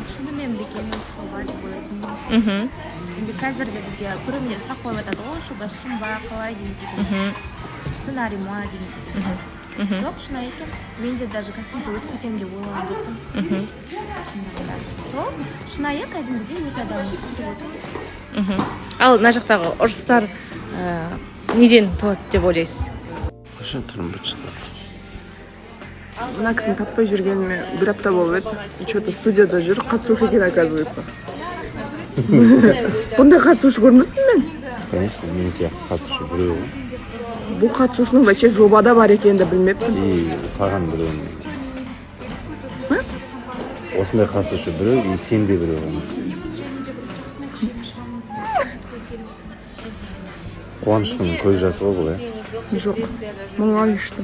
шынымен бекенің шоуға деп ойлайтынмын. Енді қазір де бізге көрермендер сұрақ қойып жатады ғой, шоуға шын ба, қалай деген секілді. Сценарий ма деген секілді. Жоқ, шынайы екен. Мен де даже кастингте өтіп кетемін деп ойлаған жоқпын. Сол шынайы кәдімгідей өз адамымызды күтіп отырмыз. Ал мына жақтағы ұрыстар неден туады деп ойлайсыз? Қашан тұрмын бітші. Мына кісіні таппай жүргеніме бір апта болып еді. Что-то студияда жүр, қатысушы екен, оказывается. Бұндай қатысушы көрмедім мен. Конечно, мен сияқты қатысушы біреу. Бұл қатысушының вообще жобада бар екенін де білмеппін. И саған біреу. Осындай қатысушы біреу, и сен де біреу. Қуаныштың көз жасы ғой бұл, Жоқ, мұңайышты.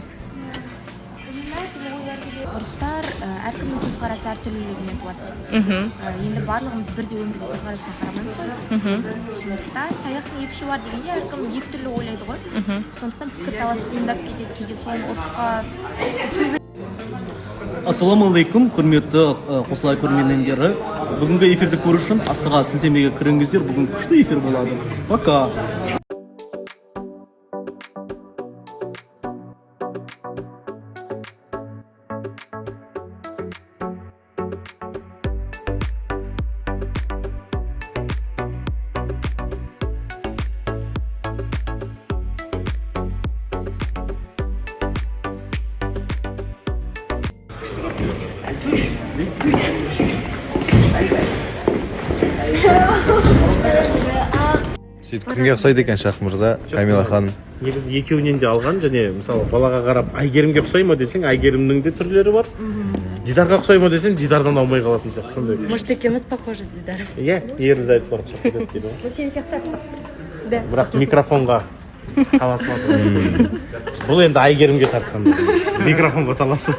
Ұрыстар әркімнің көзқарасы әртүрлілігінен туады. Енді барлығымыз бірдей өмірге көзқарасына қарамаймыз ғой. Сондықтан таяқтың екі ұшы бар дегенде әркім екі түрлі ойлайды ғой. Сондықтан пікірталас туындап кетеді, кейде соны ұрысқа. Ассалаумағалейкум, құрметті Қосылай көрермендері. Бүгінгі эфирді көру үшін астыға сілтемеге кіріңіздер. Бүгін күшті эфир болады. Пока. Сөйтіп кімге ұқсайды екен Шах мырза, Камила ханым? Негізі екеуінен де алған, және мысалы балаға қарап Айгерімге ұқсай ма десең, Айгерімнің де түрлері бар. Дидарға ұқсай ма десең, Дидардан аумай қалатын сияқты, сондай. Может, екеуміз похожи с Дидаром? Иә, ерлі зайыпты бар ұқсап кетеді дейді ғой. Сен сияқты. Да. Бірақ микрофонға таласып жатыр. Бұл енді Айгерімге тартқан. Микрофонға таласу.